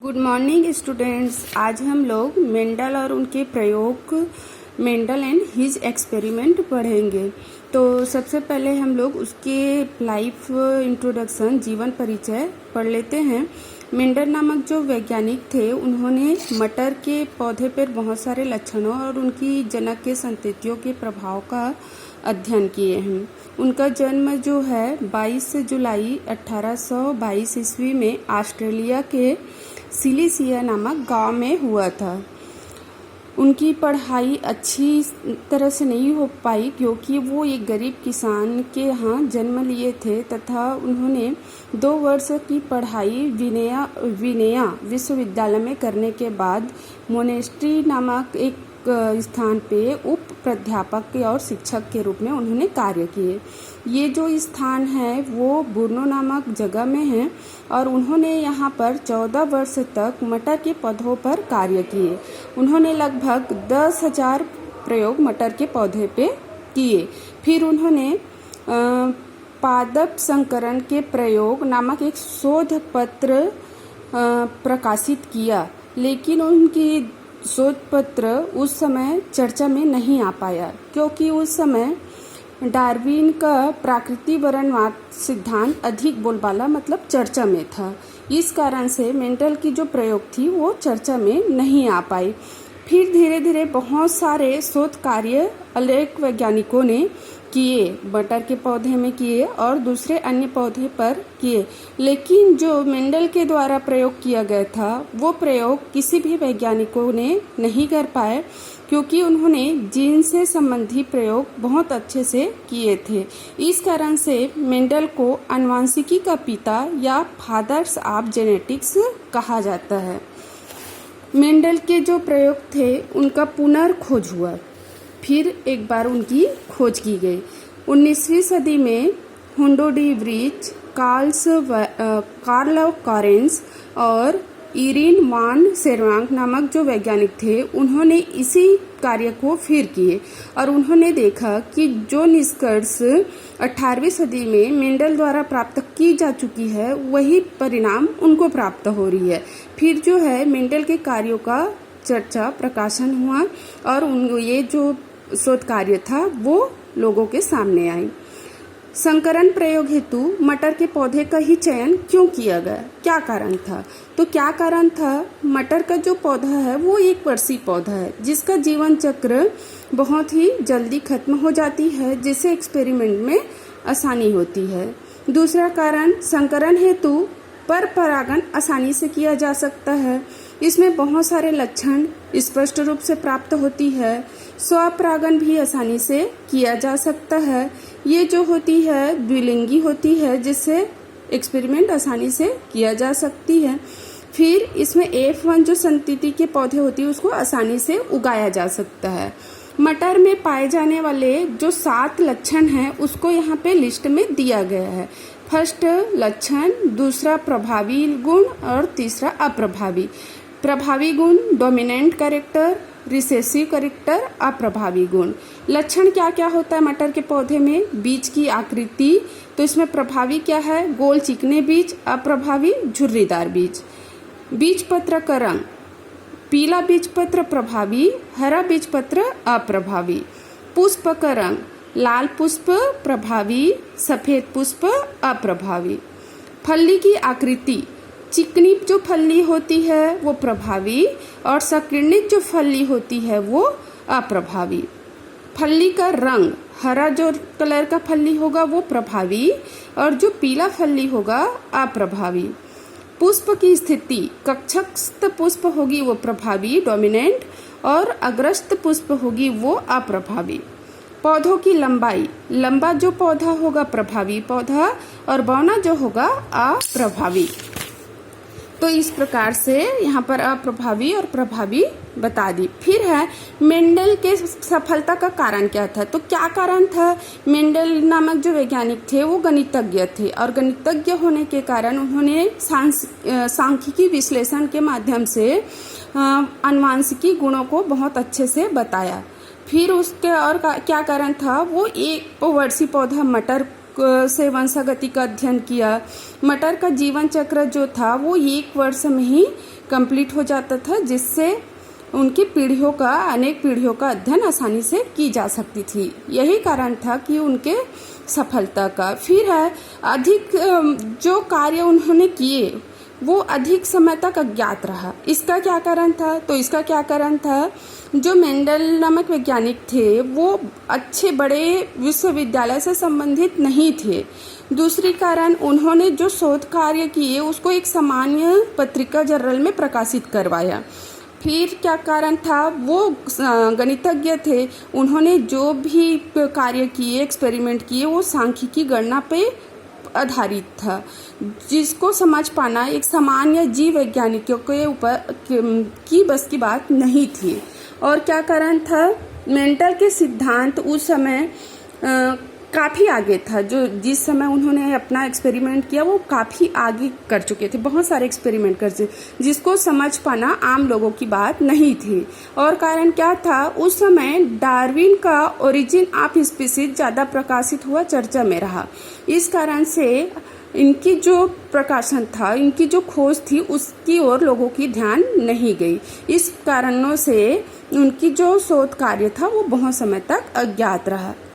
Good morning students. आज हम लोग मेंडल और उनके प्रयोग, मेंडल एंड हिज एक्सपेरिमेंट पढ़ेंगे। तो सबसे पहले हम लोग उसके लाइफ इंट्रोडक्शन, जीवन परिचय पढ़ लेते हैं। मेंडल नामक जो वैज्ञानिक थे, उन्होंने मटर के पौधे पर बहुत सारे लक्षणों और उनकी जनक के संततियों के प्रभाव का अध्ययन किए हैं। उनका जन्म जो है 22 जुलाई 1822 ईस्वी में ऑस्ट्रेलिया के सिलिसिया नामक गांव में हुआ था। उनकी पढ़ाई अच्छी तरह से नहीं हो पाई क्योंकि वो एक गरीब किसान के यहाँ जन्म लिए थे तथा उन्होंने 2 वर्ष की पढ़ाई विनया विश्वविद्यालय में करने के बाद मोनेस्ट्री नामक एक स्थान पे उप प्राध्यापक और शिक्षक के रूप में उन्होंने कार्य किए। ये जो स्थान है वो बुर्नो नामक जगह में है और उन्होंने यहाँ पर 14 वर्ष तक मटर के पौधों पर कार्य किए। उन्होंने लगभग 10,000 प्रयोग मटर के पौधे पे किए। फिर उन्होंने पादप संकरण के प्रयोग नामक एक शोध पत्र प्रकाशित किया, लेकिन उनकी शोध पत्र उस समय चर्चा में नहीं आ पाया क्योंकि उस समय डार्विन का प्राकृतिकरणवाद सिद्धांत अधिक बोलबाला मतलब चर्चा में था। इस कारण से मेंडल की जो प्रयोग थी वो चर्चा में नहीं आ पाई। फिर धीरे धीरे बहुत सारे शोध कार्य अनेक वैज्ञानिकों ने किए, मटर के पौधे में किए और दूसरे अन्य पौधे पर किए, लेकिन जो मेंडल के द्वारा प्रयोग किया गया था वो प्रयोग किसी भी वैज्ञानिकों ने नहीं कर पाए क्योंकि उन्होंने जीन से संबंधित प्रयोग बहुत अच्छे से किए थे। इस कारण से मेंडल को आनुवंशिकी का पिता या फादर्स ऑफ जेनेटिक्स कहा जाता है। मेंडल के जो प्रयोग थे उनका पुनर्खोज हुआ, फिर एक बार उनकी खोज की गई। 19वीं सदी में हुंडो डी व्रीच, कार्ल कॉरेंस और इरिन वान सेरवांग नामक जो वैज्ञानिक थे, उन्होंने इसी कार्य को फिर किए और उन्होंने देखा कि जो निष्कर्ष 18वीं सदी में मेंडल द्वारा प्राप्त की जा चुकी है वही परिणाम उनको प्राप्त हो रही है। फिर जो है मेंडल के कार्यों का चर्चा प्रकाशन हुआ और ये जो शोध कार्य था वो लोगों के सामने आई। संकरण प्रयोग हेतु मटर के पौधे का ही चयन क्यों किया गया, क्या कारण था? तो क्या कारण था? मटर का जो पौधा है वो एक वर्षीय पौधा है जिसका जीवन चक्र बहुत ही जल्दी खत्म हो जाती है, जिससे एक्सपेरिमेंट में आसानी होती है। दूसरा कारण, संकरण हेतु पर परागण आसानी से किया जा सकता है। इसमें बहुत सारे लक्षण स्पष्ट रूप से प्राप्त होती है। स्वपरागण भी आसानी से किया जा सकता है। ये जो होती है द्विलिंगी होती है, जिससे एक्सपेरिमेंट आसानी से किया जा सकती है। फिर इसमें F1 जो संतति के पौधे होती है उसको आसानी से उगाया जा सकता है। मटर में पाए जाने वाले जो 7 लक्षण हैं उसको यहाँ पे लिस्ट में दिया गया है। फर्स्ट लक्षण, दूसरा प्रभावी गुण और तीसरा अप्रभावी। प्रभावी गुण डोमिनेंट कैरेक्टर, रिसेसिव कैरेक्टर, अप्रभावी गुण। लक्षण क्या क्या होता है मटर के पौधे में? बीज की आकृति, तो इसमें प्रभावी क्या है? गोल चिकने बीज, अप्रभावी झुर्रीदार बीज। बीज पत्र का रंग, पीला बीज पत्र प्रभावी, हरा बीज पत्र अप्रभावी। पुष्प का रंग, लाल पुष्प प्रभावी, सफेद पुष्प अप्रभावी। फली की आकृति, चिकनी जो फली होती है वो प्रभावी और संकीर्णित जो फली होती है वो अप्रभावी। फली का रंग, हरा जो कलर का फली होगा वो प्रभावी और जो पीला फली होगा अप्रभावी। पुष्प की स्थिति, कक्षस्थ पुष्प होगी वो प्रभावी डोमिनेंट और अग्रस्त पुष्प होगी वो अप्रभावी। पौधों की लंबाई, लंबा जो पौधा होगा प्रभावी पौधा और बौना जो होगा अप्रभावी। तो इस प्रकार से यहाँ पर अप्रभावी और प्रभावी बता दी। फिर है मेंडल के सफलता का कारण क्या था? तो क्या कारण था? मेंडल नामक जो वैज्ञानिक थे वो गणितज्ञ थे और गणितज्ञ होने के कारण उन्होंने सांख्यिकी विश्लेषण के माध्यम से आनुवंशिकी गुणों को बहुत अच्छे से बताया। फिर उसके और क्या कारण था? वो एक वर्षीय पौधा मटर से वंशागति का अध्ययन किया। मटर का जीवन चक्र जो था वो 1 वर्ष में ही कंप्लीट हो जाता था, जिससे उनकी अनेक पीढ़ियों का अध्ययन आसानी से की जा सकती थी। यही कारण था कि उनके सफलता का। फिर है अधिक जो कार्य उन्होंने किए वो अधिक समय तक अज्ञात रहा। इसका क्या कारण था? तो इसका क्या कारण था, जो मेंडल नामक वैज्ञानिक थे वो अच्छे बड़े विश्वविद्यालय से संबंधित नहीं थे। दूसरी कारण, उन्होंने जो शोध कार्य किए उसको एक सामान्य पत्रिका जर्नल में प्रकाशित करवाया। फिर क्या कारण था, वो गणितज्ञ थे। उन्होंने जो भी कार्य किए, एक्सपेरिमेंट किए, वो सांख्यिकी गणना पे आधारित था, जिसको समझ पाना एक सामान्य जीव वैज्ञानिकों के ऊपर की बस की बात नहीं थी। और क्या कारण था, मेंडल के सिद्धांत उस समय काफ़ी आगे था। जो जिस समय उन्होंने अपना एक्सपेरिमेंट किया वो काफ़ी आगे कर चुके थे, बहुत सारे एक्सपेरिमेंट कर चुके, जिसको समझ पाना आम लोगों की बात नहीं थी। और कारण क्या था, उस समय डार्विन का ओरिजिन ऑफ स्पीसीज ज़्यादा प्रकाशित हुआ, चर्चा में रहा। इस कारण से इनकी जो प्रकाशन था, इनकी जो खोज थी, उसकी ओर लोगों की ध्यान नहीं गई। इस कारणों से उनकी जो शोध कार्य था वो बहुत समय तक अज्ञात रहा।